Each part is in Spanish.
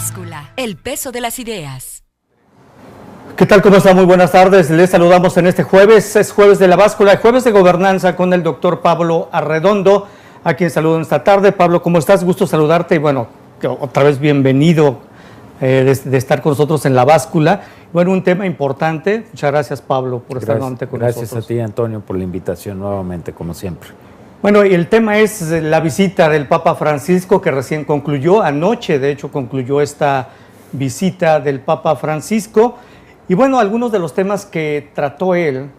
Báscula, el peso de las ideas. ¿Qué tal? ¿Cómo está? Muy buenas tardes. Les saludamos en este jueves. Es jueves de la báscula, jueves de gobernanza con el doctor Pablo Arredondo, a quien saludo esta tarde. Pablo, ¿cómo estás? Gusto saludarte y bueno, otra vez bienvenido de estar con nosotros en la báscula. Bueno, un tema importante. Muchas gracias, Pablo, por estar nuevamente con nosotros. Gracias a ti, Antonio, por la invitación nuevamente, como siempre. Bueno, y el tema es la visita del Papa Francisco, que recién concluyó. Anoche, de hecho, concluyó esta visita del Papa Francisco. Y bueno, algunos de los temas que trató él,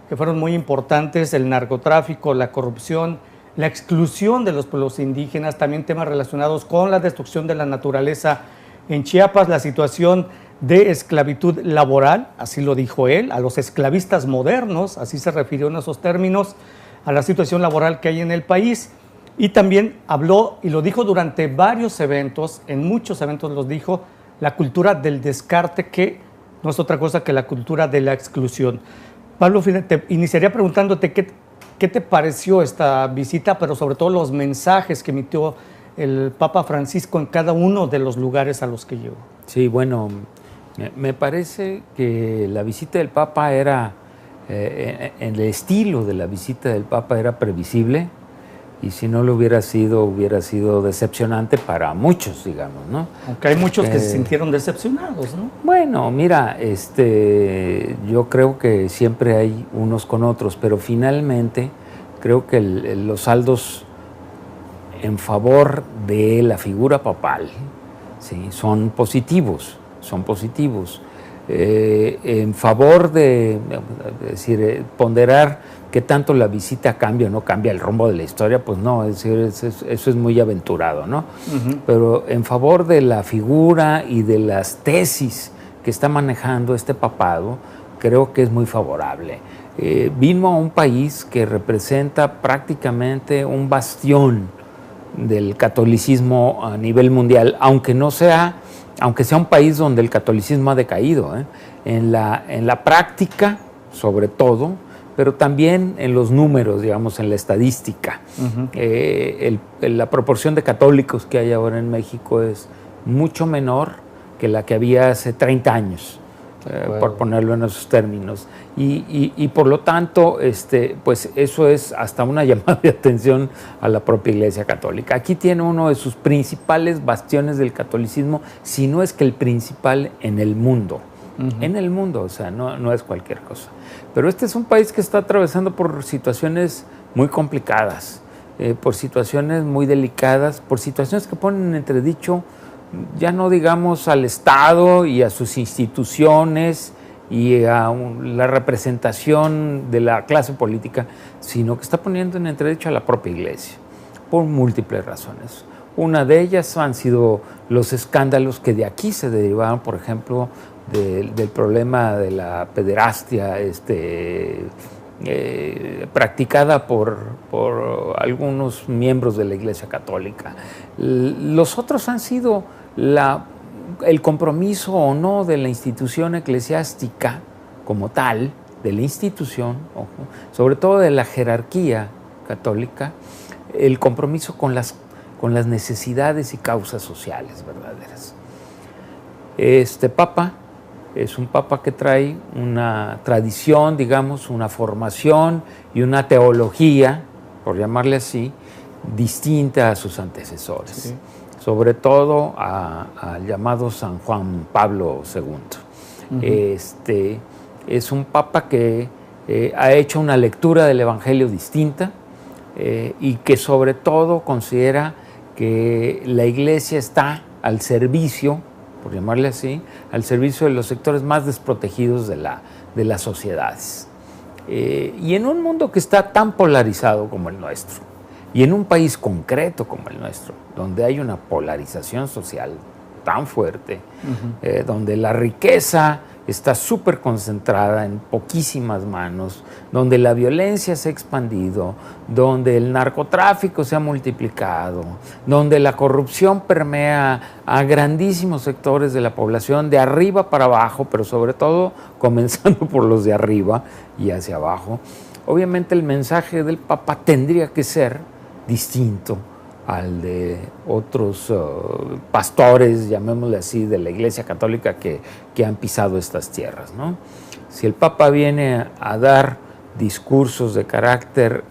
que fueron muy importantes: el narcotráfico, la corrupción, la exclusión de los pueblos indígenas, también temas relacionados con la destrucción de la naturaleza en Chiapas, la situación de esclavitud laboral, así lo dijo él, a los esclavistas modernos, así se refirió en esos términos, a la situación laboral que hay en el país. Y también habló, y lo dijo durante varios eventos, en muchos eventos los dijo, la cultura del descarte, que no es otra cosa que la cultura de la exclusión. Pablo, te iniciaría preguntándote qué te pareció esta visita, pero sobre todo los mensajes que emitió el Papa Francisco en cada uno de los lugares a los que llegó. Sí, bueno, me parece que la visita del Papa era, en el estilo de la visita del Papa era previsible, y si no lo hubiera sido decepcionante para muchos, digamos, ¿no? Aunque hay muchos que se sintieron decepcionados, ¿no? Bueno, mira, yo creo que siempre hay unos con otros, pero finalmente creo que los saldos en favor de la figura papal, ¿sí?, son positivos. En favor de ponderar qué tanto la visita cambia o no cambia el rumbo de la historia, pues no, es decir, eso es muy aventurado, ¿no? Uh-huh. Pero en favor de la figura y de las tesis que está manejando este papado, creo que es muy favorable. Vino a un país que representa prácticamente un bastión del catolicismo a nivel mundial, aunque sea un país donde el catolicismo ha decaído, en la práctica, sobre todo, pero también en los números, digamos, en la estadística. Uh-huh. La proporción de católicos que hay ahora en México es mucho menor que la que había hace 30 años, por ponerlo en esos términos. Y por lo tanto, pues eso es hasta una llamada de atención a la propia Iglesia Católica. Aquí tiene uno de sus principales bastiones del catolicismo, si no es que el principal en el mundo. Uh-huh. En el mundo, o sea, no es cualquier cosa. Pero este es un país que está atravesando por situaciones muy complicadas, por situaciones muy delicadas, por situaciones que ponen en entredicho, ya no digamos al Estado y a sus instituciones y a la representación de la clase política, sino que está poniendo en entredicho a la propia Iglesia, por múltiples razones. Una de ellas han sido los escándalos que de aquí se derivaron, por ejemplo, del problema de la pederastia practicada por algunos miembros de la Iglesia Católica. Los otros han sido el compromiso o no de la institución eclesiástica como tal, de la institución, sobre todo de la jerarquía católica, el compromiso con las necesidades y causas sociales verdaderas. Este Papa es un Papa que trae una tradición, digamos, una formación y una teología, por llamarle así, distinta a sus antecesores. Sí. Sobre todo al llamado San Juan Pablo II. Uh-huh. Es un Papa que ha hecho una lectura del Evangelio distinta y que sobre todo considera que la Iglesia está al servicio, por llamarle así, al servicio de los sectores más desprotegidos de las sociedades. Y en un mundo que está tan polarizado como el nuestro, y en un país concreto como el nuestro, donde hay una polarización social tan fuerte, uh-huh, donde la riqueza está súper concentrada en poquísimas manos, donde la violencia se ha expandido, donde el narcotráfico se ha multiplicado, donde la corrupción permea a grandísimos sectores de la población, de arriba para abajo, pero sobre todo comenzando por los de arriba y hacia abajo. Obviamente el mensaje del Papa tendría que ser distinto al de otros pastores, llamémosle así, de la Iglesia Católica que han pisado estas tierras, ¿no? Si el Papa viene a dar discursos de carácter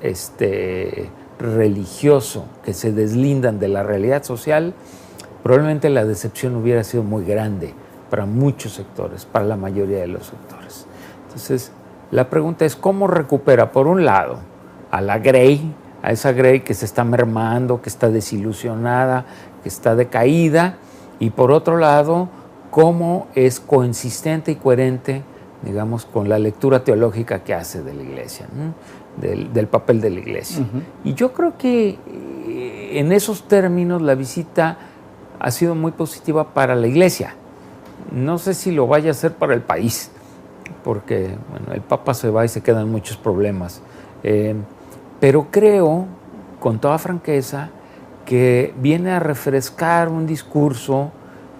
religioso que se deslindan de la realidad social, probablemente la decepción hubiera sido muy grande para muchos sectores, para la mayoría de los sectores. Entonces, la pregunta es cómo recupera, por un lado, a la Grey, a esa Grey que se está mermando, que está desilusionada, que está decaída, y por otro lado, cómo es consistente y coherente, digamos, con la lectura teológica que hace de la Iglesia, ¿no? del papel de la Iglesia. Y yo creo que en esos términos la visita ha sido muy positiva para la Iglesia. No sé si lo vaya a hacer para el país, porque bueno, el Papa se va y se quedan muchos problemas. Pero creo, con toda franqueza, que viene a refrescar un discurso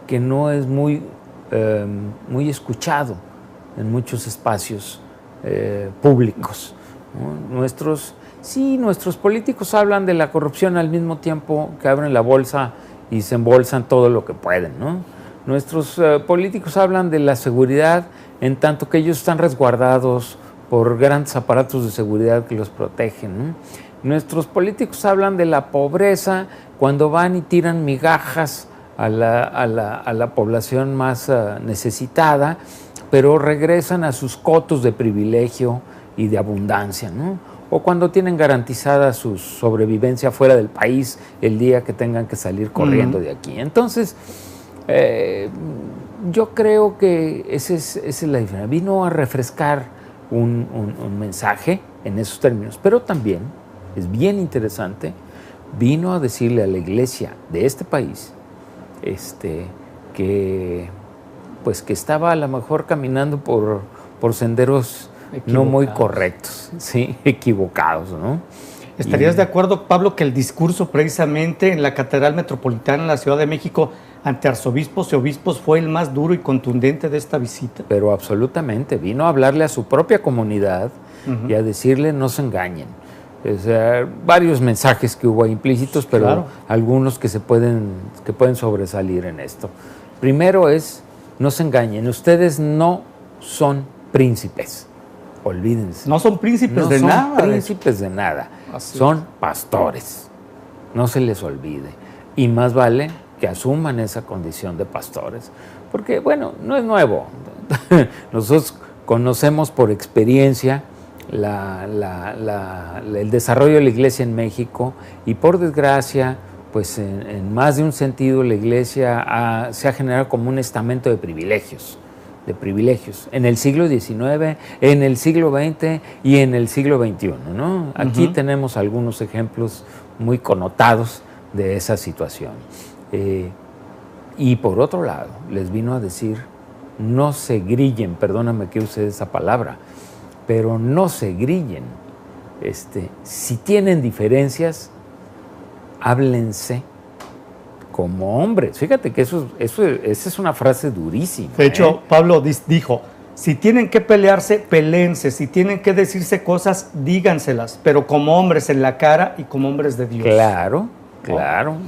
que no es muy escuchado en muchos espacios públicos, ¿no? Nuestros políticos hablan de la corrupción al mismo tiempo que abren la bolsa y se embolsan todo lo que pueden, ¿no? Nuestros políticos hablan de la seguridad en tanto que ellos están resguardados por grandes aparatos de seguridad que los protegen, ¿no? Nuestros políticos hablan de la pobreza cuando van y tiran migajas a la población más necesitada, pero regresan a sus cotos de privilegio y de abundancia, ¿no? O cuando tienen garantizada su sobrevivencia fuera del país el día que tengan que salir corriendo de aquí. Entonces, yo creo que esa es la diferencia. Vino a refrescar un mensaje en esos términos, pero también, es bien interesante, vino a decirle a la Iglesia de este país que estaba a lo mejor caminando por senderos no muy correctos, ¿sí? Equivocados, ¿no? ¿Estarías de acuerdo, Pablo, que el discurso precisamente en la Catedral Metropolitana en la Ciudad de México ante arzobispos y obispos fue el más duro y contundente de esta visita? Pero absolutamente, vino a hablarle a su propia comunidad y a decirle no se engañen. O sea, varios mensajes que hubo implícitos, pero claro, algunos que pueden sobresalir en esto. Primero es, no se engañen, ustedes no son príncipes, olvídense. No son príncipes de nada. No son príncipes de nada, son pastores, no se les olvide. Y más vale que asuman esa condición de pastores, porque bueno, no es nuevo. Nosotros conocemos por experiencia el desarrollo de la Iglesia en México y por desgracia, pues en más de un sentido la Iglesia se ha generado como un estamento de privilegios en el siglo XIX, en el siglo XX y en el siglo XXI, ¿no? Aquí tenemos algunos ejemplos muy connotados de esa situación. Y por otro lado, les vino a decir, no se grillen, perdóname que use esa palabra, pero no se grillen. Si tienen diferencias, háblense como hombres. Fíjate que esa es una frase durísima. De hecho, Pablo dijo, si tienen que pelearse, peléense. Si tienen que decirse cosas, díganselas, pero como hombres en la cara y como hombres de Dios. Claro.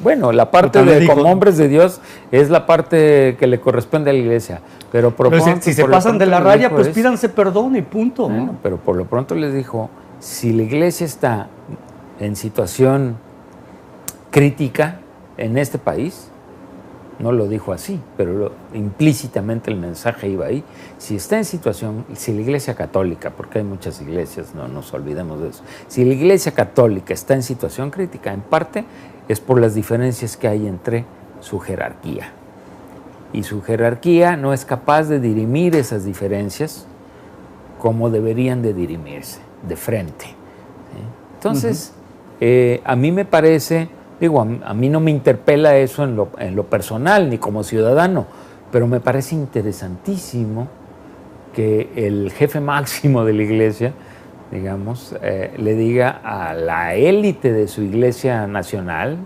Bueno, la parte de como hombres de Dios es la parte que le corresponde a la Iglesia. Pero si se pasan de la raya, pues pídanse perdón y punto. Bueno, pero por lo pronto les dijo, si la Iglesia está en situación crítica en este país, no lo dijo así, pero implícitamente el mensaje iba ahí, si está en situación, si la Iglesia Católica, porque hay muchas iglesias, no nos olvidemos de eso, si la Iglesia Católica está en situación crítica, en parte es por las diferencias que hay entre su jerarquía. Y su jerarquía no es capaz de dirimir esas diferencias como deberían de dirimirse, de frente. ¿Sí? Entonces, a mí me parece, a mí no me interpela eso en lo personal ni como ciudadano, pero me parece interesantísimo que el jefe máximo de la Iglesia, digamos, le diga a la élite de su Iglesia nacional,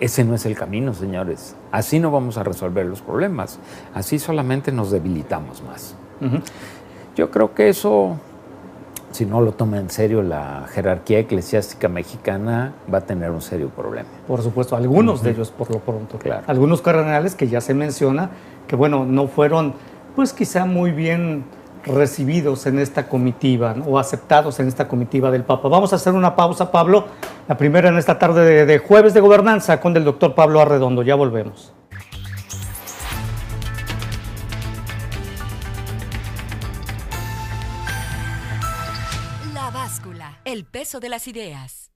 ese no es el camino, señores. Así no vamos a resolver los problemas. Así solamente nos debilitamos más. Yo creo que eso si no lo toma en serio la jerarquía eclesiástica mexicana, va a tener un serio problema. Por supuesto, algunos de ellos por lo pronto. Claro. Algunos cardenales que ya se menciona que, bueno, no fueron, pues quizá muy bien recibidos en esta comitiva, ¿no? O aceptados en esta comitiva del Papa. Vamos a hacer una pausa, Pablo, la primera en esta tarde de Jueves de Gobernanza con el doctor Pablo Arredondo. Ya volvemos. La báscula, el peso de las ideas.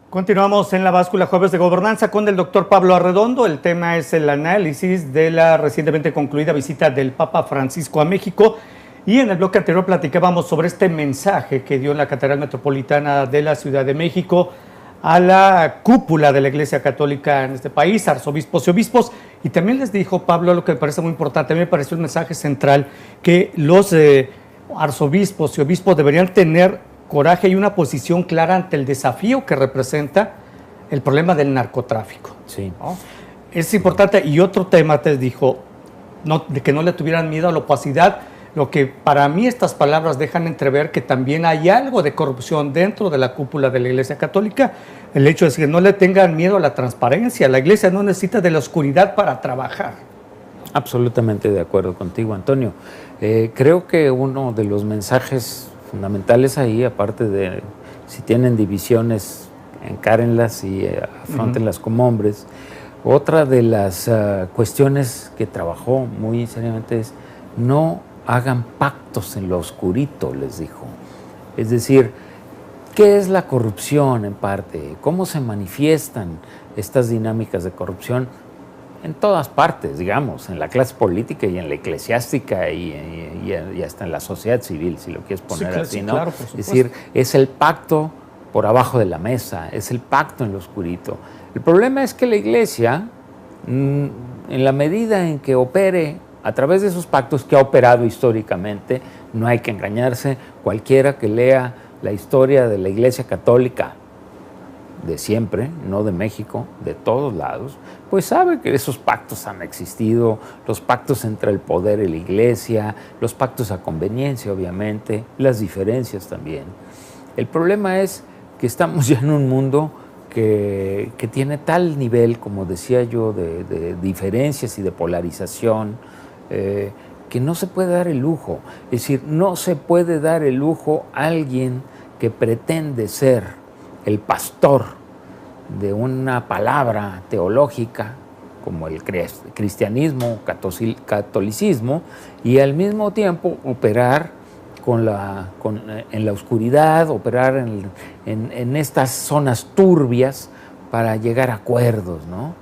Continuamos en la báscula Jueves de Gobernanza con el doctor Pablo Arredondo. El tema es el análisis de la recientemente concluida visita del Papa Francisco a México. Y en el bloque anterior platicábamos sobre este mensaje que dio en la Catedral Metropolitana de la Ciudad de México a la cúpula de la Iglesia Católica en este país, arzobispos y obispos. Y también les dijo, Pablo, lo que me parece muy importante, a mí me pareció un mensaje central, que los arzobispos y obispos deberían tener coraje y una posición clara ante el desafío que representa el problema del narcotráfico. Sí. ¿No? Es importante. Y otro tema te dijo, de que no le tuvieran miedo a la opacidad, lo que para mí estas palabras dejan entrever que también hay algo de corrupción dentro de la cúpula de la Iglesia Católica. El hecho es que no le tengan miedo a la transparencia. La Iglesia no necesita de la oscuridad para trabajar. Absolutamente de acuerdo contigo, Antonio. Creo que uno de los mensajes fundamentales ahí, aparte de si tienen divisiones, encárenlas y afrontenlas como hombres. Otra de las cuestiones que trabajó muy seriamente es no hagan pactos en lo oscurito, les dijo. Es decir, ¿qué es la corrupción en parte? ¿Cómo se manifiestan estas dinámicas de corrupción? En todas partes, digamos, en la clase política y en la eclesiástica y hasta en la sociedad civil, si lo quieres poner sí, así, ¿no? Claro, por es decir, es el pacto por abajo de la mesa, es el pacto en lo oscurito. El problema es que la Iglesia, en la medida en que opere a través de esos pactos que ha operado históricamente, no hay que engañarse, cualquiera que lea la historia de la Iglesia Católica de siempre, no de México, de todos lados, pues sabe que esos pactos han existido, los pactos entre el poder y la Iglesia, los pactos a conveniencia, obviamente, las diferencias también. El problema es que estamos ya en un mundo que tiene tal nivel, como decía yo, de diferencias y de polarización, que no se puede dar el lujo. Es decir, no se puede dar el lujo a alguien que pretende ser el pastor de una palabra teológica como el cristianismo, catolicismo, y al mismo tiempo operar en la oscuridad, operar en estas zonas turbias para llegar a acuerdos, ¿no?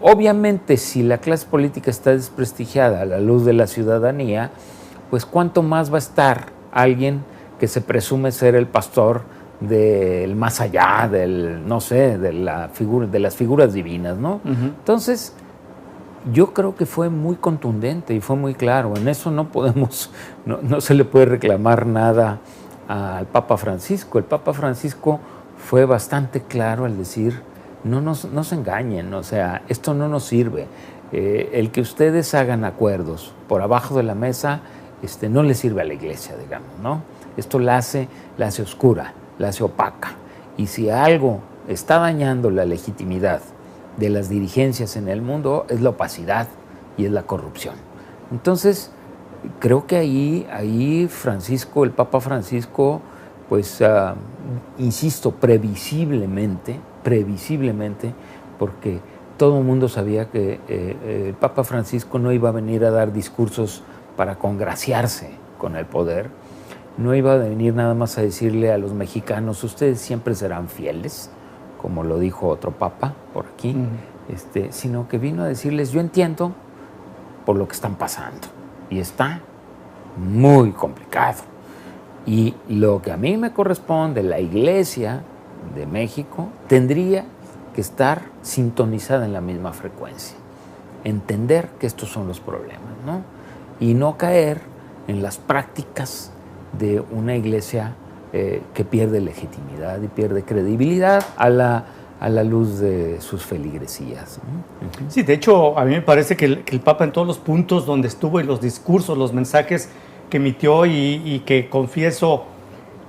Obviamente, si la clase política está desprestigiada a la luz de la ciudadanía, pues cuánto más va a estar alguien que se presume ser el pastor del más allá, no sé, de las figuras divinas, ¿no? Entonces, yo creo que fue muy contundente y fue muy claro. En eso no se le puede reclamar nada al Papa Francisco. El Papa Francisco fue bastante claro al decir: no se engañen, o sea, esto no nos sirve. El que ustedes hagan acuerdos por abajo de la mesa no le sirve a la Iglesia, digamos, ¿no? Esto la hace oscura, la hace opaca. Y si algo está dañando la legitimidad de las dirigencias en el mundo, es la opacidad y es la corrupción. Entonces, creo que ahí Francisco, el Papa Francisco, pues, insisto, previsiblemente, porque todo el mundo sabía que el Papa Francisco no iba a venir a dar discursos para congraciarse con el poder, no iba a venir nada más a decirle a los mexicanos: ustedes siempre serán fieles, como lo dijo otro papa por aquí, sino que vino a decirles: yo entiendo por lo que están pasando y está muy complicado. Y lo que a mí me corresponde, la Iglesia de México tendría que estar sintonizada en la misma frecuencia, entender que estos son los problemas, ¿no? Y no caer en las prácticas de una Iglesia que pierde legitimidad y pierde credibilidad a la luz de sus feligresías, ¿no? Sí, de hecho, a mí me parece que el Papa, en todos los puntos donde estuvo y los discursos, los mensajes que emitió y que, confieso,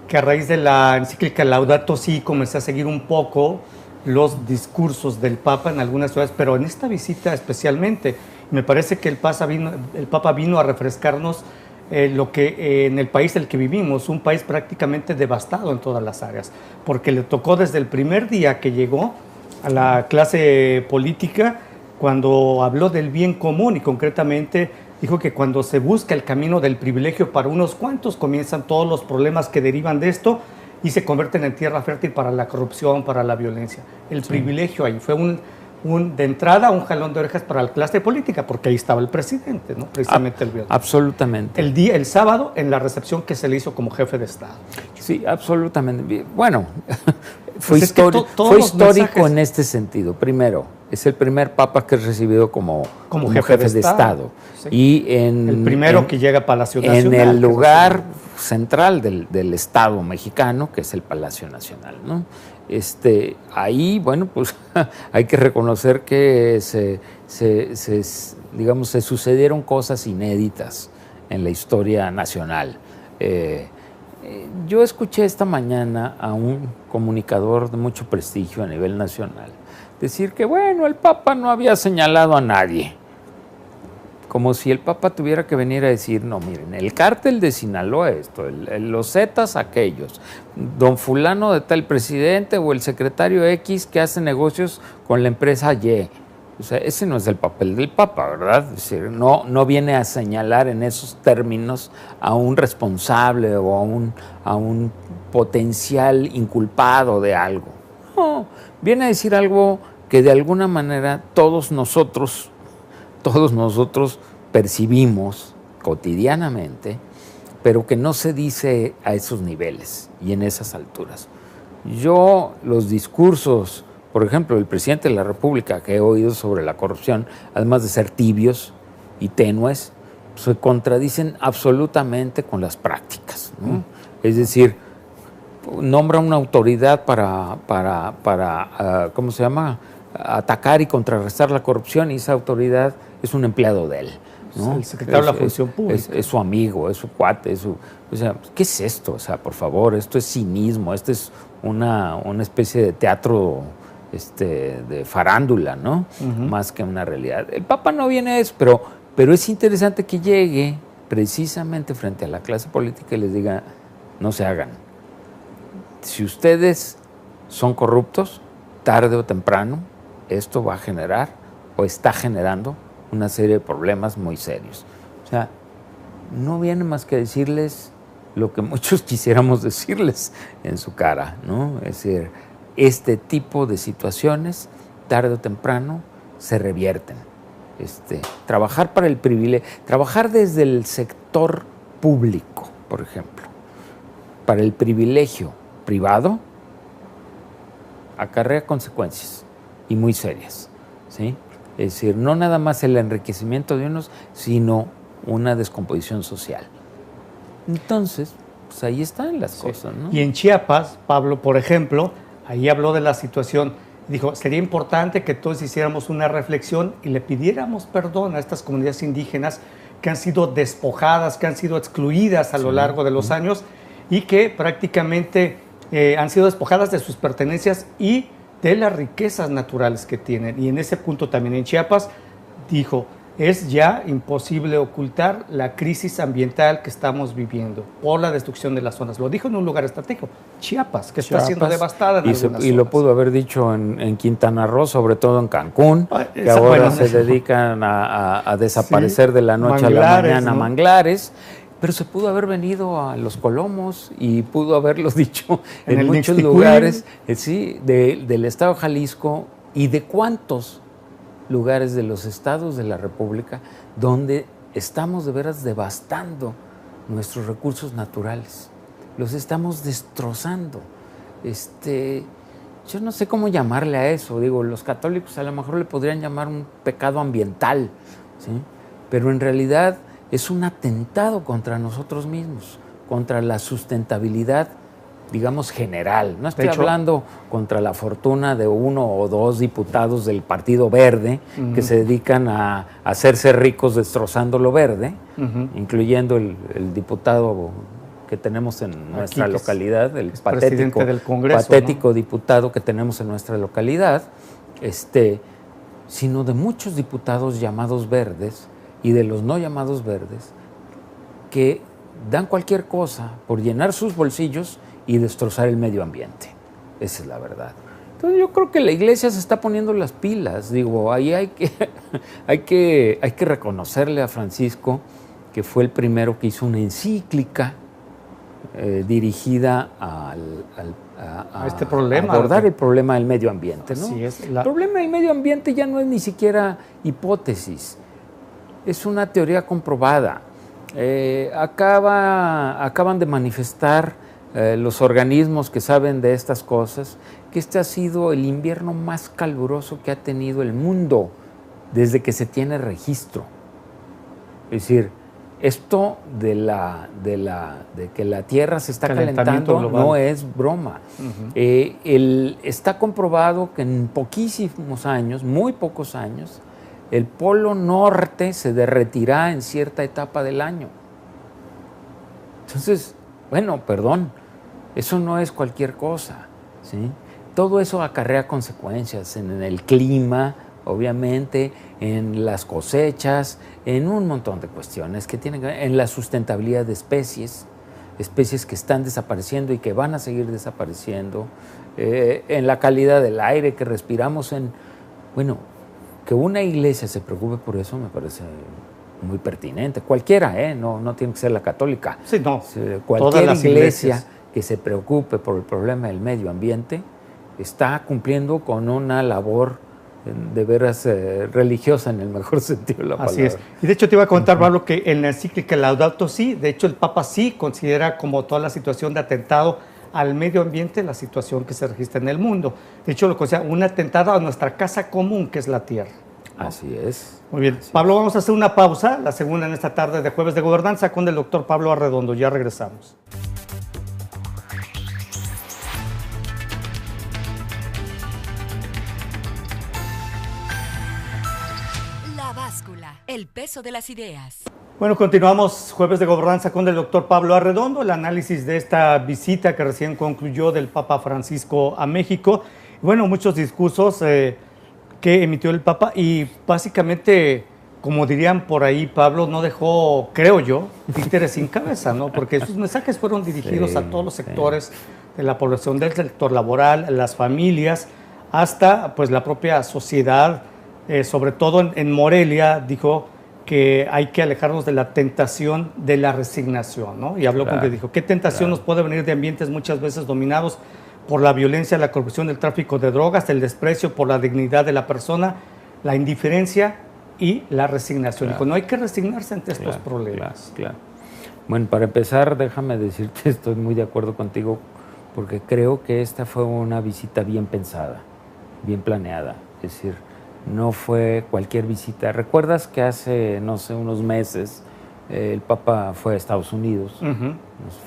que a raíz de la encíclica Laudato Si comencé a seguir un poco los discursos del Papa en algunas ciudades, pero en esta visita especialmente, me parece que el Papa vino a refrescarnos lo que en el país en el que vivimos, un país prácticamente devastado en todas las áreas, porque le tocó desde el primer día que llegó a la clase política, cuando habló del bien común y concretamente dijo que cuando se busca el camino del privilegio para unos cuantos, comienzan todos los problemas que derivan de esto y se convierten en tierra fértil para la corrupción, para la violencia. El privilegio ahí fue de entrada un jalón de orejas para la clase política, porque ahí estaba el presidente, ¿no? Precisamente el violador. Absolutamente. El sábado, en la recepción que se le hizo como jefe de Estado. Sí, absolutamente. Bueno, fue histórico en este sentido. Primero, es el primer papa que es recibido como jefe de Estado. Sí. Y el primero que llega a Palacio Nacional. En el lugar central del Estado mexicano, que es el Palacio Nacional, ¿no? Ahí, bueno, pues hay que reconocer que digamos, se sucedieron cosas inéditas en la historia nacional. Yo escuché esta mañana a un comunicador de mucho prestigio a nivel nacional decir que, bueno, el Papa no había señalado a nadie. Como si el Papa tuviera que venir a decir, no, miren, el cártel de Sinaloa esto, los Zetas aquellos, don fulano de tal presidente o el secretario X que hace negocios con la empresa Y. O sea, ese no es el papel del Papa, ¿verdad? Es decir, no viene a señalar en esos términos a un responsable o a un potencial inculpado de algo. No, viene a decir algo que de alguna manera todos nosotros percibimos cotidianamente, pero que no se dice a esos niveles y en esas alturas. Yo, los discursos, por ejemplo, del presidente de la República que he oído sobre la corrupción, además de ser tibios y tenues, se contradicen absolutamente con las prácticas, ¿no? Es decir, nombra una autoridad para ¿cómo se llama?, atacar y contrarrestar la corrupción, y esa autoridad es un empleado de él, ¿no? El secretario de la Función Pública. Es su amigo, es su cuate, o sea, ¿qué es esto? O sea, por favor, esto es cinismo, esto es una especie de teatro de farándula, ¿no? Más que una realidad. El Papa no viene a eso, pero es interesante que llegue precisamente frente a la clase política y les diga, no se hagan. Si ustedes son corruptos, tarde o temprano, esto va a generar o está generando una serie de problemas muy serios. O sea, no viene más que decirles lo que muchos quisiéramos decirles en su cara, ¿no? Es decir, este tipo de situaciones, tarde o temprano, se revierten. Trabajar para el privilegio, trabajar desde el sector público, por ejemplo, para el privilegio privado, acarrea consecuencias y muy serias, ¿sí? Es decir, no nada más el enriquecimiento de unos, sino una descomposición social. Entonces, pues ahí están las cosas, ¿no? Y en Chiapas, Pablo, por ejemplo, ahí habló de la situación, dijo, sería importante que todos hiciéramos una reflexión y le pidiéramos perdón a estas comunidades indígenas que han sido despojadas, que han sido excluidas a lo largo de los años y que prácticamente han sido despojadas de sus pertenencias y de las riquezas naturales que tienen. Y en ese punto también en Chiapas dijo, es ya imposible ocultar la crisis ambiental que estamos viviendo por la destrucción de las zonas. Lo dijo en un lugar estratégico, Chiapas, que está siendo devastada en algunas zonas. Y lo pudo haber dicho en Quintana Roo, sobre todo en Cancún, que ahora se dedican a desaparecer de la noche a la mañana, ¿no? Manglares. Pero se pudo haber venido a Los Colomos y pudo haberlo dicho en muchos lugares, sí, del estado de Jalisco y de cuántos lugares de los estados de la República donde estamos de veras devastando nuestros recursos naturales. Los estamos destrozando. Yo no sé cómo llamarle a eso. Digo, los católicos a lo mejor le podrían llamar un pecado ambiental, ¿sí? Pero en realidad es un atentado contra nosotros mismos, contra la sustentabilidad, digamos, general. No estoy hablando contra la fortuna de uno o dos diputados del Partido Verde que se dedican a hacerse ricos destrozando lo verde, incluyendo el diputado que tenemos en nuestra que localidad, el presidente del Congreso, patético diputado que tenemos en nuestra localidad, sino de muchos diputados llamados verdes y de los no llamados verdes que dan cualquier cosa por llenar sus bolsillos y destrozar el medio ambiente. Esa es la verdad. Entonces yo creo que la Iglesia se está poniendo las pilas. Digo, ahí hay que reconocerle a Francisco que fue el primero que hizo una encíclica dirigida a este problema, abordar el problema del medio ambiente, ¿no? Así es, El problema del medio ambiente ya no es ni siquiera hipótesis, es una teoría comprobada. Acaban de manifestar los organismos que saben de estas cosas que este ha sido el invierno más caluroso que ha tenido el mundo desde que se tiene registro. Es decir, esto de que la Tierra se está calentando global no es broma. Está comprobado que en poquísimos años, muy pocos años, el polo norte se derretirá en cierta etapa del año. Entonces, bueno, perdón, eso no es cualquier cosa, ¿sí? Todo eso acarrea consecuencias en el clima, obviamente, en las cosechas, en un montón de cuestiones que tienen que ver, en la sustentabilidad de especies que están desapareciendo y que van a seguir desapareciendo, en la calidad del aire que respiramos. Bueno, que una iglesia se preocupe por eso me parece muy pertinente. Cualquiera, no tiene que ser la católica. Sí, no. Cualquier iglesia que se preocupe por el problema del medio ambiente está cumpliendo con una labor de veras religiosa en el mejor sentido de la palabra. Así es. Y de hecho te iba a contar, Pablo, que en la encíclica Laudato Si, de hecho el Papa sí considera como toda la situación de atentado al medio ambiente la situación que se registra en el mundo. De hecho lo considera un atentado a nuestra casa común, que es la Tierra, ¿no? Así es. Muy bien. Pablo, vamos a hacer una pausa, la segunda en esta tarde de Jueves de Gobernanza con el doctor Pablo Arredondo. Ya regresamos. El peso de las ideas. Bueno, continuamos Jueves de Gobernanza con el doctor Pablo Arredondo, el análisis de esta visita que recién concluyó del Papa Francisco a México. Bueno, muchos discursos que emitió el Papa y básicamente, como dirían por ahí, Pablo no dejó, creo yo, títeres sin cabeza, ¿no? Porque sus mensajes fueron dirigidos a todos los sectores de la población, del sector laboral, las familias, hasta pues la propia sociedad. Sobre todo en Morelia, dijo que hay que alejarnos de la tentación de la resignación, ¿no? Y habló con que dijo, ¿qué tentación nos puede venir de ambientes muchas veces dominados por la violencia, la corrupción, el tráfico de drogas, el desprecio por la dignidad de la persona, la indiferencia y la resignación? Dijo, no hay que resignarse ante estos problemas. Claro. Bueno, para empezar, déjame decirte, estoy muy de acuerdo contigo, porque creo que esta fue una visita bien pensada, bien planeada, es decir, no fue cualquier visita. ¿Recuerdas que hace, no sé, unos meses el Papa fue a Estados Unidos?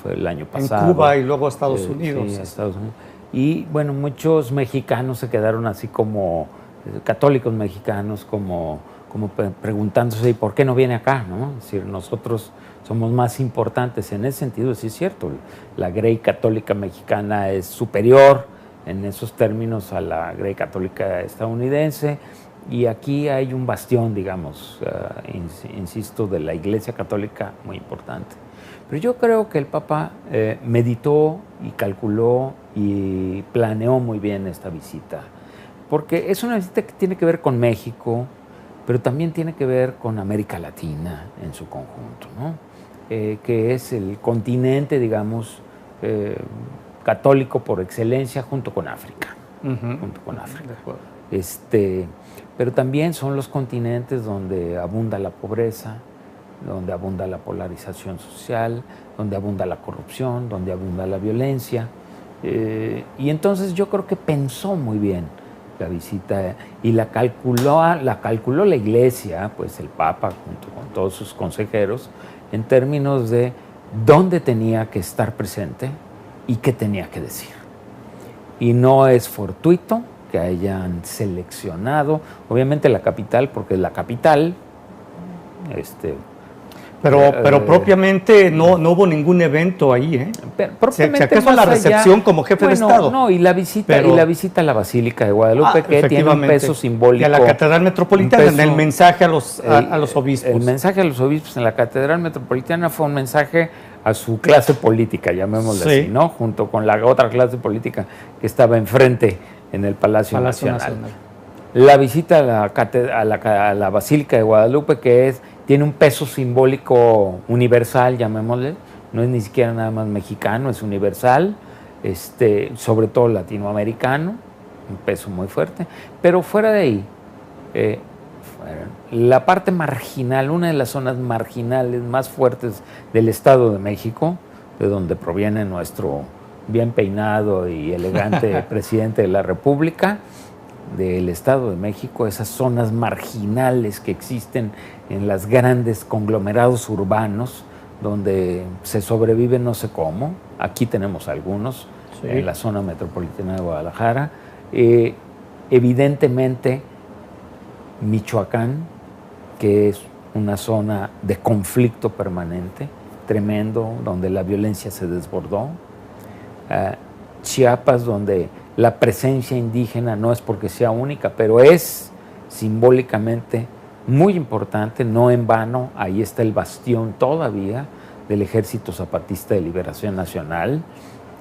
Fue el año pasado. En Cuba y luego a Estados Unidos. Sí, a Estados Unidos. Y bueno, muchos mexicanos se quedaron así como, católicos mexicanos, como preguntándose, ¿y por qué no viene acá? ¿No? Es decir, nosotros somos más importantes en ese sentido. Sí es cierto, la Grey Católica mexicana es superior en esos términos a la Grey Católica estadounidense. Y aquí hay un bastión, digamos, insisto, de la Iglesia Católica muy importante. Pero yo creo que el Papa meditó y calculó y planeó muy bien esta visita, porque es una visita que tiene que ver con México, pero también tiene que ver con América Latina en su conjunto, ¿no? Que es el continente, digamos, católico por excelencia, junto con África. Junto con África. Pero también son los continentes donde abunda la pobreza, donde abunda la polarización social, donde abunda la corrupción, donde abunda la violencia. Y entonces yo creo que pensó muy bien la visita y la calculó la Iglesia, pues el Papa junto con todos sus consejeros, en términos de dónde tenía que estar presente y qué tenía que decir. Y no es fortuito que hayan seleccionado, obviamente la capital, porque la capital Pero propiamente no hubo ningún evento ahí, ¿eh? Propiamente si acaso la recepción como jefe de Estado. No, y la visita a la Basílica de Guadalupe, que tiene un peso simbólico. Y a la Catedral Metropolitana, en el mensaje a los obispos. El mensaje a los obispos en la Catedral Metropolitana fue un mensaje a su clase política, llamémosle así, ¿no? Junto con la otra clase política que estaba enfrente en el Palacio Nacional. La visita a la Basílica de Guadalupe, que tiene un peso simbólico universal, llamémosle, no es ni siquiera nada más mexicano, es universal, sobre todo latinoamericano, un peso muy fuerte, pero fuera de ahí, la parte marginal, una de las zonas marginales más fuertes del Estado de México, de donde proviene nuestro bien peinado y elegante presidente de la República, del Estado de México, esas zonas marginales que existen en los grandes conglomerados urbanos, donde se sobrevive no sé cómo. Aquí tenemos algunos, en la zona metropolitana de Guadalajara. Evidentemente, Michoacán, que es una zona de conflicto permanente, tremendo, donde la violencia se desbordó. Chiapas, donde la presencia indígena no es porque sea única, pero es simbólicamente muy importante, no en vano. Ahí está el bastión todavía del Ejército Zapatista de Liberación Nacional.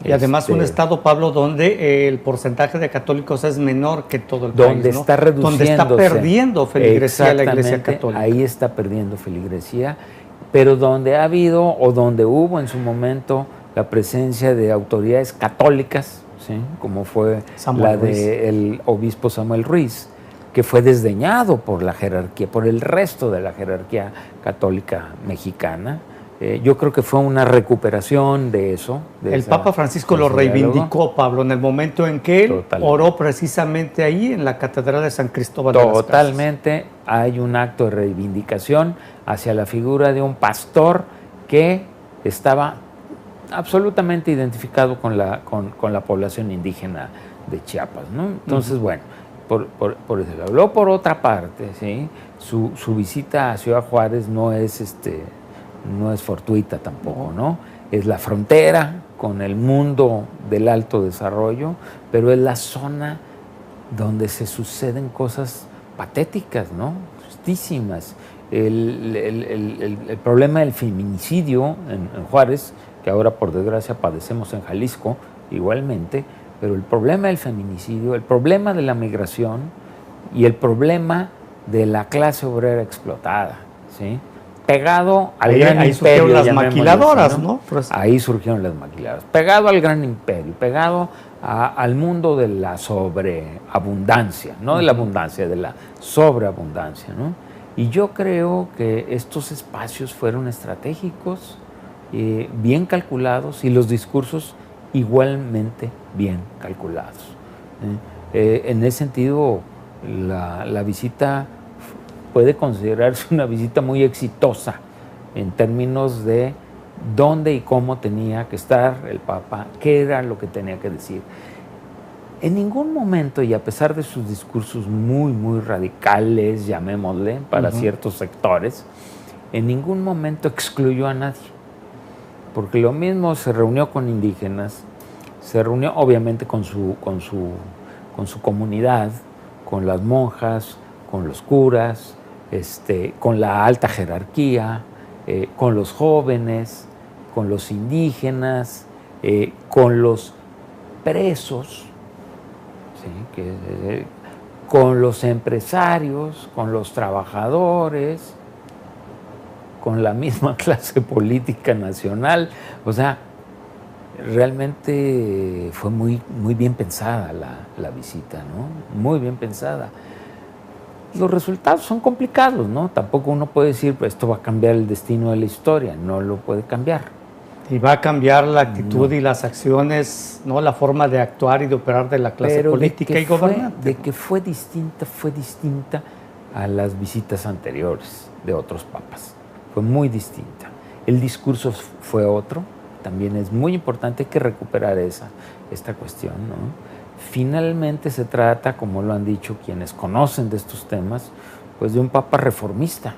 Y además un estado, Pablo, donde el porcentaje de católicos es menor que todo el país, donde está reduciéndose. Donde está perdiendo feligresía la Iglesia Católica. Ahí está perdiendo feligresía, pero donde ha habido o donde hubo en su momento la presencia de autoridades católicas, ¿sí? Como fue la del obispo Samuel Ruiz, que fue desdeñado por la jerarquía, por el resto de la jerarquía católica mexicana. Yo creo que fue una recuperación de eso. El Papa Francisco lo reivindicó, Pablo, en el momento en que él oró precisamente ahí en la Catedral de San Cristóbal de las Casas. Totalmente, hay un acto de reivindicación hacia la figura de un pastor que estaba absolutamente identificado con la población indígena de Chiapas, ¿no? Entonces, bueno, por eso habló. Por otra parte, ¿sí? Su visita a Ciudad Juárez no es fortuita tampoco, ¿no? Es la frontera con el mundo del alto desarrollo, pero es la zona donde se suceden cosas patéticas, ¿no? Tristísimas. El problema del feminicidio en Juárez, que ahora por desgracia padecemos en Jalisco igualmente, pero el problema del feminicidio, el problema de la migración y el problema de la clase obrera explotada, ¿sí? Pegado al gran imperio. Ahí surgieron las maquiladoras, ¿no? Ahí surgieron las maquiladoras. Pegado al gran imperio, pegado al mundo de la sobreabundancia, no de la abundancia, de la sobreabundancia, ¿no? Y yo creo que estos espacios fueron estratégicos, bien calculados, y los discursos igualmente bien calculados. En ese sentido, la visita puede considerarse una visita muy exitosa en términos de dónde y cómo tenía que estar el Papa, qué era lo que tenía que decir. En ningún momento, y a pesar de sus discursos muy, muy radicales, llamémosle, para ciertos sectores, en ningún momento excluyó a nadie. Porque lo mismo se reunió con indígenas, se reunió obviamente con su comunidad, con las monjas, con los curas, con la alta jerarquía, con los jóvenes, con los indígenas, con los presos, ¿sí? Con los empresarios, con los trabajadores, con la misma clase política nacional. O sea, realmente fue muy, muy bien pensada la visita, ¿no? Muy bien pensada. Los resultados son complicados, ¿no? Tampoco uno puede decir, pues esto va a cambiar el destino de la historia, no lo puede cambiar. Y va a cambiar la actitud y las acciones, ¿no? La forma de actuar y de operar de la clase política y gobernante. De que fue distinta a las visitas anteriores de otros papas. Fue muy distinta. El discurso fue otro, también es muy importante, hay que recuperar esta cuestión, ¿no? Finalmente se trata, como lo han dicho quienes conocen de estos temas, pues de un papa reformista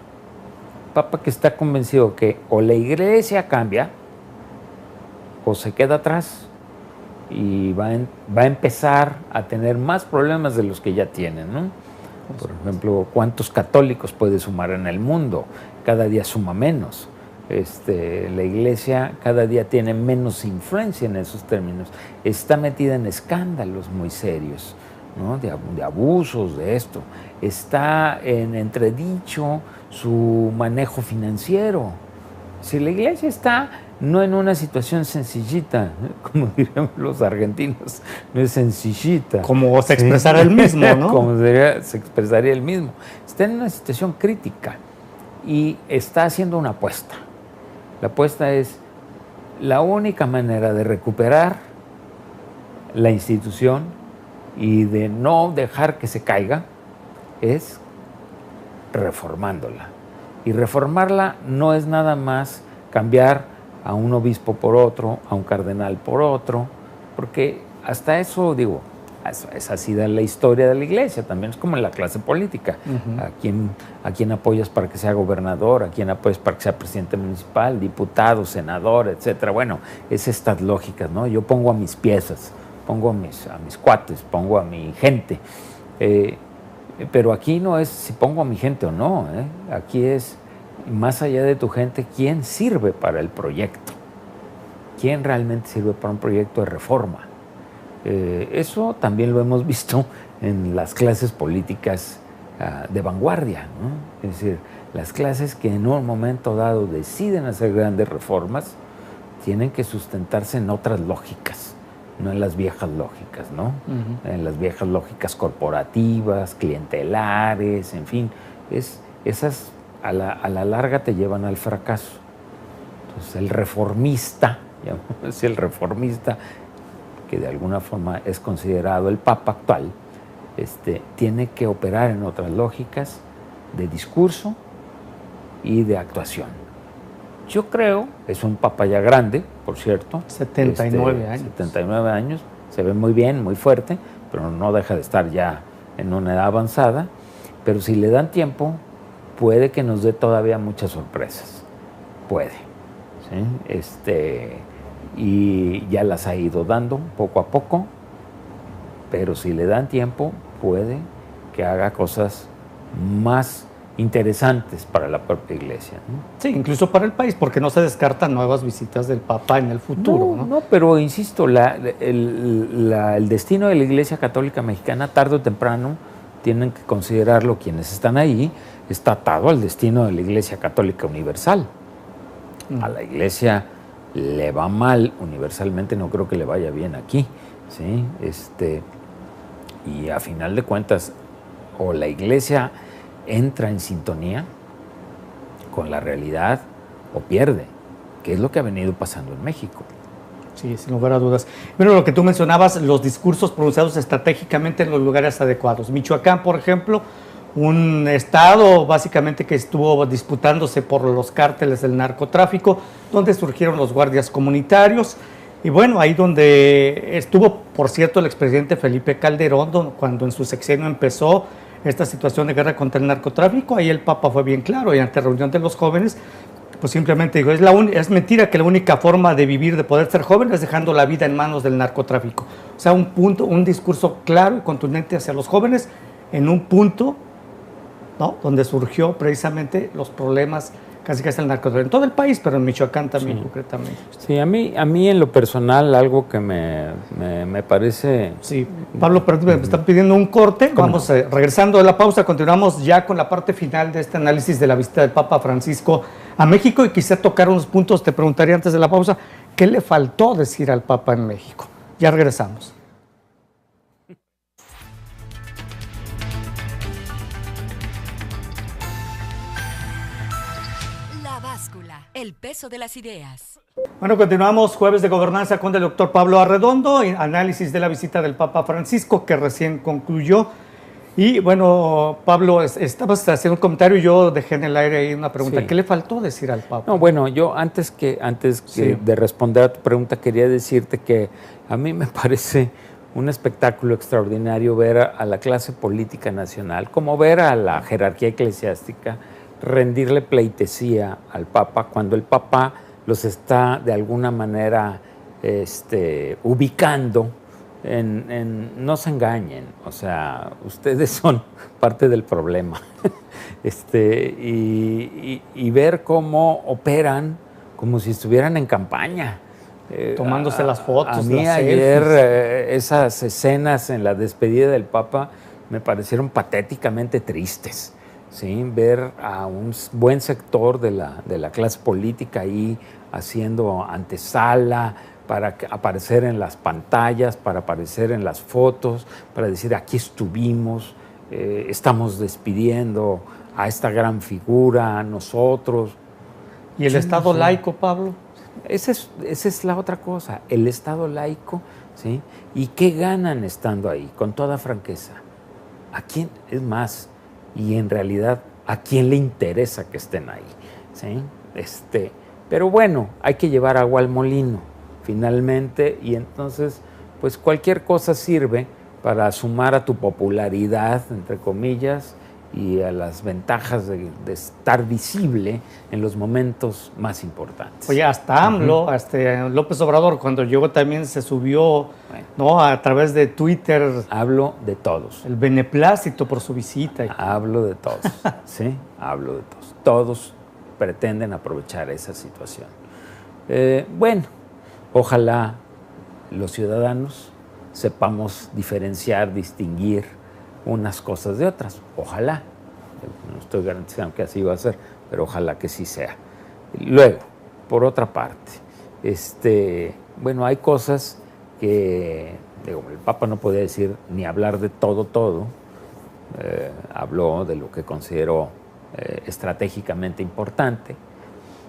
Papa que está convencido que o la Iglesia cambia o se queda atrás y va a empezar a tener más problemas de los que ya tienen, ¿no? Por ejemplo, ¿cuántos católicos puede sumar en el mundo? Cada día suma menos. La Iglesia cada día tiene menos influencia en esos términos. Está metida en escándalos muy serios, ¿no? de abusos, de esto. Está en entredicho su manejo financiero. Si la Iglesia está no en una situación sencillita, como dirían los argentinos, no es sencillita. Como se expresara él mismo, ¿no? Como se expresaría él mismo. Está en una situación crítica y está haciendo una apuesta. La apuesta es la única manera de recuperar la institución y de no dejar que se caiga es reformándola. Y reformarla no es nada más cambiar a un obispo por otro, a un cardenal por otro, porque hasta eso, digo, es así de la historia de la Iglesia, también es como en la clase política. ¿A quién apoyas para que sea gobernador? ¿A quién apoyas para que sea presidente municipal, diputado, senador, etcétera? Bueno, es estas lógicas, ¿no? Yo pongo a mis piezas, pongo a mis cuates, pongo a mi gente. Pero aquí no es si pongo a mi gente o no, ¿eh? Aquí es, más allá de tu gente, ¿quién sirve para el proyecto? ¿Quién realmente sirve para un proyecto de reforma? Eso también lo hemos visto en las clases políticas de vanguardia, ¿no? Es decir, las clases que en un momento dado deciden hacer grandes reformas tienen que sustentarse en otras lógicas, no en las viejas lógicas, ¿no? En las viejas lógicas corporativas, clientelares, en fin, esas a la larga te llevan al fracaso. Entonces el reformista, que de alguna forma es considerado el Papa actual, tiene que operar en otras lógicas de discurso y de actuación. Yo creo, es un Papa ya grande, por cierto. 79 años. 79 años, se ve muy bien, muy fuerte, pero no deja de estar ya en una edad avanzada. Pero si le dan tiempo, puede que nos dé todavía muchas sorpresas. Puede. ¿Sí? Y ya las ha ido dando poco a poco, pero si le dan tiempo, puede que haga cosas más interesantes para la propia Iglesia, ¿no? Sí, incluso para el país, porque no se descartan nuevas visitas del Papa en el futuro, ¿no? No, pero insisto, el destino de la Iglesia Católica Mexicana, tarde o temprano, tienen que considerarlo quienes están ahí, está atado al destino de la Iglesia Católica Universal. A la Iglesia le va mal universalmente, no creo que le vaya bien aquí, ¿sí? Y a final de cuentas, o la Iglesia entra en sintonía con la realidad o pierde, que es lo que ha venido pasando en México. Sí, sin lugar a dudas. Pero lo que tú mencionabas, los discursos pronunciados estratégicamente en los lugares adecuados. Michoacán, por ejemplo, un estado básicamente que estuvo disputándose por los cárteles del narcotráfico, donde surgieron los guardias comunitarios. Y bueno, ahí donde estuvo, por cierto, el expresidente Felipe Calderón, cuando en su sexenio empezó esta situación de guerra contra el narcotráfico, ahí el Papa fue bien claro, y ante reunión de los jóvenes, pues simplemente dijo, es mentira que la única forma de vivir, de poder ser joven, es dejando la vida en manos del narcotráfico. O sea, un discurso claro y contundente hacia los jóvenes en un punto, ¿no?, donde surgió precisamente los problemas casi el narcotráfico en todo el país, pero en Michoacán también, sí, concretamente. Sí, a mí en lo personal algo que me parece... Sí, Pablo, pero me están pidiendo un corte. Vamos, regresando de la pausa, continuamos ya con la parte final de este análisis de la visita del Papa Francisco a México, y quisiera tocar unos puntos. Te preguntaría antes de la pausa, ¿qué le faltó decir al Papa en México? Ya regresamos. El peso de las ideas. Bueno, continuamos jueves de gobernanza con el doctor Pablo Arredondo, análisis de la visita del Papa Francisco que recién concluyó. Y bueno, Pablo, estabas haciendo un comentario y yo dejé en el aire ahí una pregunta. Sí. ¿Qué le faltó decir al Papa? No, bueno, yo antes sí, de responder a tu pregunta quería decirte que a mí me parece un espectáculo extraordinario ver a la clase política nacional, como ver a la jerarquía eclesiástica, rendirle pleitesía al Papa cuando el Papa los está de alguna manera ubicando no se engañen, o sea, ustedes son parte del problema. Y ver cómo operan como si estuvieran en campaña. Tomándose las fotos, a mí las ayer selfies. Esas escenas en la despedida del Papa me parecieron patéticamente tristes, ¿sí? Ver a un buen sector de la clase política ahí haciendo antesala para aparecer en las pantallas, para aparecer en las fotos, para decir aquí estuvimos, estamos despidiendo a esta gran figura, a nosotros. ¿Y el Estado laico, Pablo? Esa es la otra cosa, el Estado laico, ¿sí? ¿Y qué ganan estando ahí? Con toda franqueza. ¿A quién? Es más, y en realidad, ¿a quién le interesa que estén ahí? ¿Sí? Pero bueno, hay que llevar agua al molino, finalmente, y entonces, pues cualquier cosa sirve para sumar a tu popularidad, entre comillas, y a las ventajas de estar visible en los momentos más importantes. Oye, hasta AMLO, hasta López Obrador, cuando llegó también se subió, ¿no? A través de Twitter. Hablo de todos. El beneplácito por su visita. Hablo de todos, ¿sí? Hablo de todos. Todos pretenden aprovechar esa situación. Bueno, ojalá los ciudadanos sepamos diferenciar, distinguir unas cosas de otras. Ojalá. No estoy garantizando que así va a ser, pero ojalá que sí sea. Luego, por otra parte, bueno, hay cosas que, digo, el Papa no podía decir ni hablar de todo. Habló de lo que consideró estratégicamente importante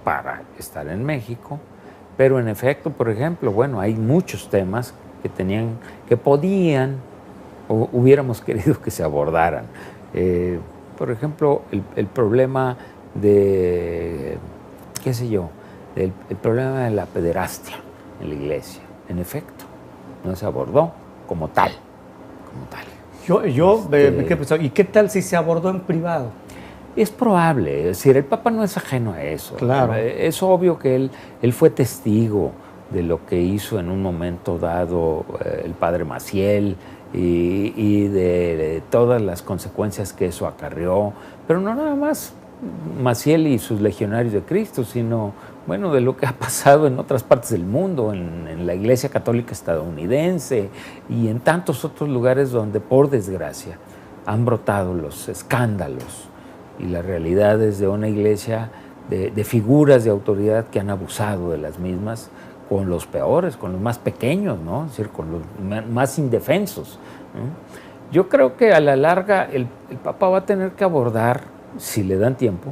para estar en México, pero en efecto, por ejemplo, bueno, hay muchos temas que podían o hubiéramos querido que se abordaran. Por ejemplo, el problema de, qué sé yo, el problema de la pederastia en la iglesia. En efecto, no se abordó como tal. ¿Y qué tal si se abordó en privado? Es probable, es decir, el Papa no es ajeno a eso. Claro. Es obvio que él fue testigo de lo que hizo en un momento dado el padre Maciel y de todas las consecuencias que eso acarreó, pero no nada más Maciel y sus legionarios de Cristo, sino, bueno, de lo que ha pasado en otras partes del mundo, en la Iglesia Católica estadounidense y en tantos otros lugares donde, por desgracia, han brotado los escándalos y las realidades de una iglesia, de figuras de autoridad que han abusado de las mismas, con los peores, con los más pequeños, ¿no? Es decir, con los más indefensos, ¿no? Yo creo que a la larga el Papa va a tener que abordar, si le dan tiempo,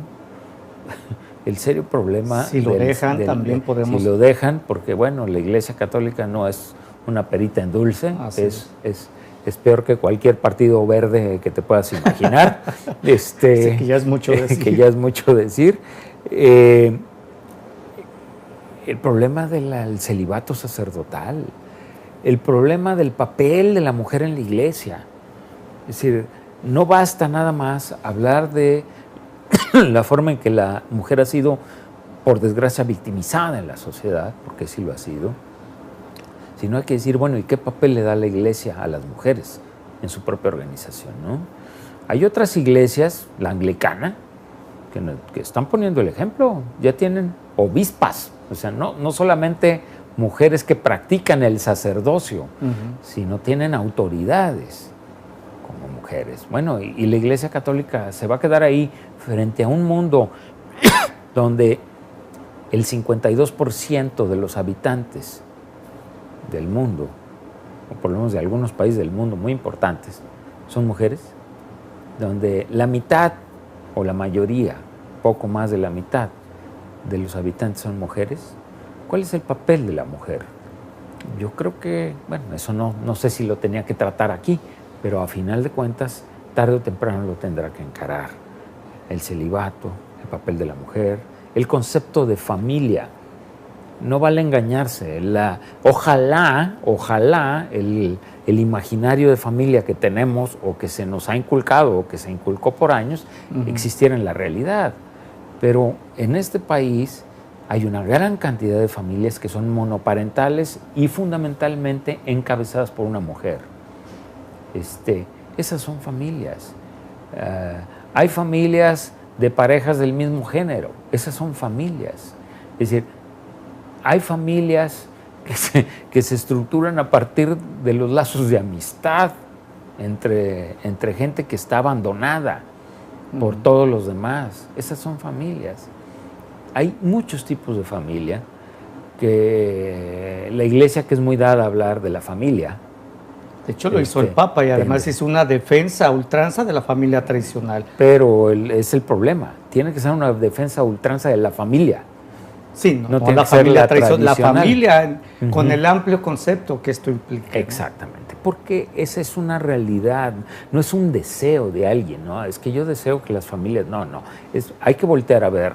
el serio problema. Si lo dejan, también podemos. Si lo dejan, porque bueno, la Iglesia Católica no es una perita en dulce, es peor que cualquier partido verde que te puedas imaginar. Sí, que ya es mucho decir. Que ya es mucho decir. El problema del celibato sacerdotal, el problema del papel de la mujer en la iglesia. Es decir, no basta nada más hablar de la forma en que la mujer ha sido, por desgracia, victimizada en la sociedad, porque sí lo ha sido, sino hay que decir, bueno, ¿y qué papel le da la iglesia a las mujeres en su propia organización, ¿no? Hay otras iglesias, la anglicana, que están poniendo el ejemplo, ya tienen obispas, o sea, no solamente mujeres que practican el sacerdocio, sino tienen autoridades como mujeres. Bueno, y la Iglesia Católica se va a quedar ahí frente a un mundo donde el 52% de los habitantes del mundo, o por lo menos de algunos países del mundo muy importantes, son mujeres, donde la mitad o la mayoría, poco más de la mitad de los habitantes son mujeres. ¿Cuál es el papel de la mujer? Yo creo que, bueno, eso no sé si lo tenía que tratar aquí, pero a final de cuentas, tarde o temprano lo tendrá que encarar. El celibato, el papel de la mujer, el concepto de familia. No vale engañarse. Ojalá el imaginario de familia que tenemos o que se nos ha inculcado o que se inculcó por años existiera en la realidad. Pero en este país hay una gran cantidad de familias que son monoparentales y fundamentalmente encabezadas por una mujer. Esas son familias. Hay familias de parejas del mismo género. Esas son familias. Es decir, hay familias que se estructuran a partir de los lazos de amistad entre gente que está abandonada por todos los demás. Esas son familias. Hay muchos tipos de familia, que la Iglesia, que es muy dada a hablar de la familia. De hecho, lo hizo el Papa y además hizo una defensa a ultranza de la familia tradicional. Pero es el problema. Tiene que ser una defensa a ultranza de la familia. Sí, no tiene la que ser familia tradicional. La tradicional. familia con el amplio concepto que esto implica. Exactamente. Porque esa es una realidad. No es un deseo de alguien, ¿no? Es que yo deseo que las familias... No. Hay que voltear a ver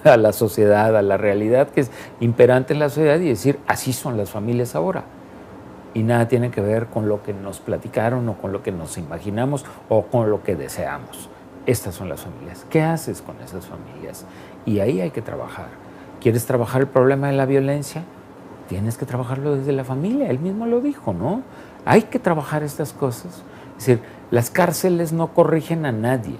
a la sociedad, a la realidad que es imperante en la sociedad y decir, así son las familias ahora. Y nada tiene que ver con lo que nos platicaron o con lo que nos imaginamos o con lo que deseamos. Estas son las familias. ¿Qué haces con esas familias? Y ahí hay que trabajar. ¿Quieres trabajar el problema de la violencia? Tienes que trabajarlo desde la familia. Él mismo lo dijo, ¿no? Hay que trabajar estas cosas. Es decir, las cárceles no corrigen a nadie.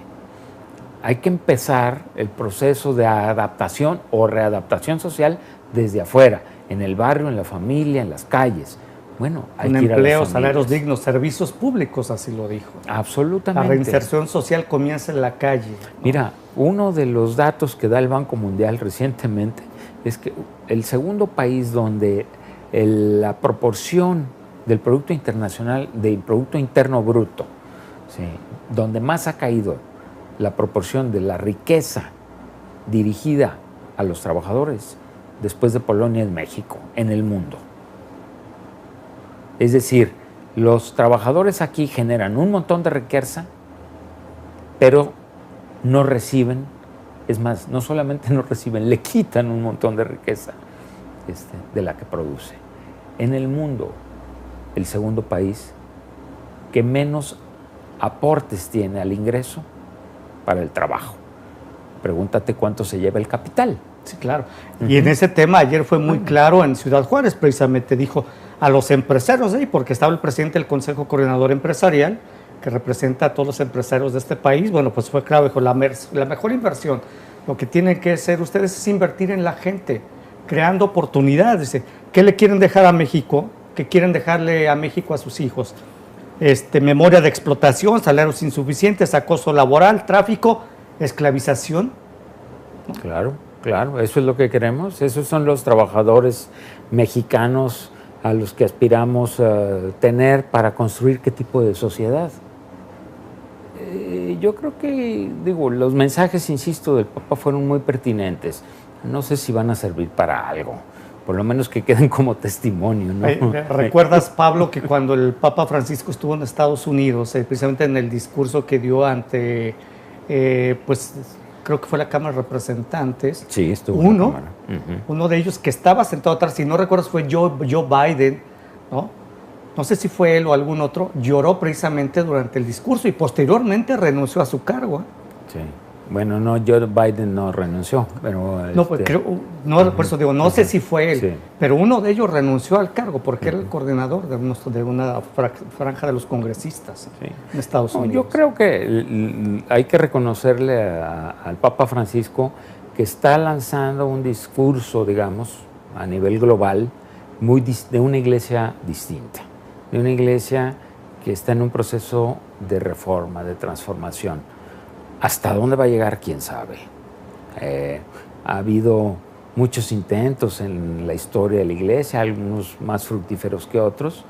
Hay que empezar el proceso de adaptación o readaptación social desde afuera, en el barrio, en la familia, en las calles. Bueno, hay que ir a las empleo, familias. salarios dignos, servicios públicos, así lo dijo. Absolutamente. La reinserción social comienza en la calle, ¿no? Mira, uno de los datos que da el Banco Mundial recientemente es que el segundo país donde la proporción del Producto Internacional, del Producto Interno Bruto, ¿sí?, donde más ha caído la proporción de la riqueza dirigida a los trabajadores, después de Polonia, es México, en el mundo. Es decir, los trabajadores aquí generan un montón de riqueza, pero no reciben, es más, no solamente no reciben, le quitan un montón de riqueza de la que produce. En el mundo, el segundo país que menos aportes tiene al ingreso para el trabajo. Pregúntate cuánto se lleva el capital. Sí, claro. Y en ese tema ayer fue muy claro en Ciudad Juárez, precisamente dijo a los empresarios ahí, porque estaba el presidente del Consejo Coordinador Empresarial, que representa a todos los empresarios de este país. Bueno, pues fue claro, dijo, la mejor inversión, lo que tienen que hacer ustedes es invertir en la gente, creando oportunidades. Dice, ¿qué le quieren dejar a México? ¿Qué quieren dejarle a México a sus hijos? Memoria de explotación, salarios insuficientes, acoso laboral, tráfico, esclavización. Claro, claro, eso es lo que queremos. Esos son los trabajadores mexicanos a los que aspiramos a tener para construir qué tipo de sociedad. Yo creo que, los mensajes, insisto, del Papa fueron muy pertinentes. No sé si van a servir para algo, por lo menos que queden como testimonio, ¿no? ¿Recuerdas, Pablo, que cuando el Papa Francisco estuvo en Estados Unidos, precisamente en el discurso que dio ante, creo que fue la Cámara de Representantes, sí, estuvo en la Cámara. Uno de ellos que estaba sentado atrás, si no recuerdas, fue Joe Biden, ¿no? No sé si fue él o algún otro, lloró precisamente durante el discurso y posteriormente renunció a su cargo. Sí. Bueno, no, Joe Biden no renunció, pero... No, pues por eso digo, no sé si fue él, sí, pero uno de ellos renunció al cargo porque era el coordinador de una franja de los congresistas en Estados Unidos. Yo creo que hay que reconocerle al Papa Francisco que está lanzando un discurso, digamos, a nivel global, de una iglesia distinta, de una iglesia que está en un proceso de reforma, de transformación. ¿Hasta dónde va a llegar? ¿Quién sabe? Ha habido muchos intentos en la historia de la Iglesia, algunos más fructíferos que otros,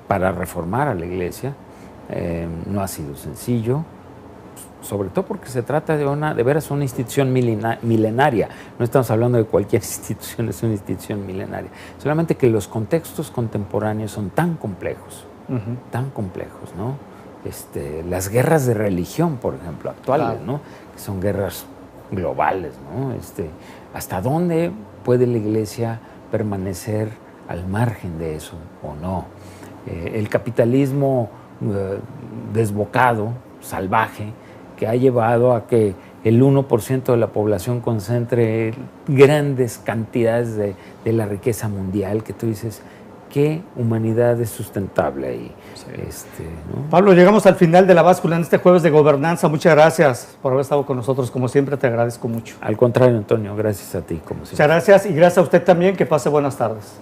para reformar a la Iglesia. No ha sido sencillo, sobre todo porque se trata de veras una institución milenaria. No estamos hablando de cualquier institución, es una institución milenaria. Solamente que los contextos contemporáneos son tan complejos, ¿no? Las guerras de religión, por ejemplo, actuales, claro, ¿no?, que son guerras globales, ¿no? ¿Hasta dónde puede la Iglesia permanecer al margen de eso o no? El capitalismo desbocado, salvaje, que ha llevado a que el 1% de la población concentre grandes cantidades de la riqueza mundial, que tú dices, ¿qué humanidad es sustentable ahí? Sí. ¿No? Pablo, llegamos al final de La Báscula en este jueves de gobernanza. Muchas gracias por haber estado con nosotros. Como siempre, te agradezco mucho. Al contrario, Antonio, gracias a ti, como siempre. Muchas gracias y gracias a usted también. Que pase buenas tardes.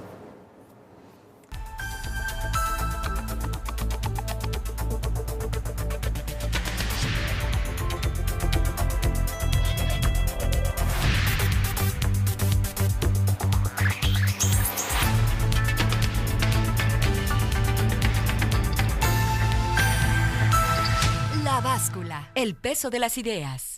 La Báscula, el peso de las ideas.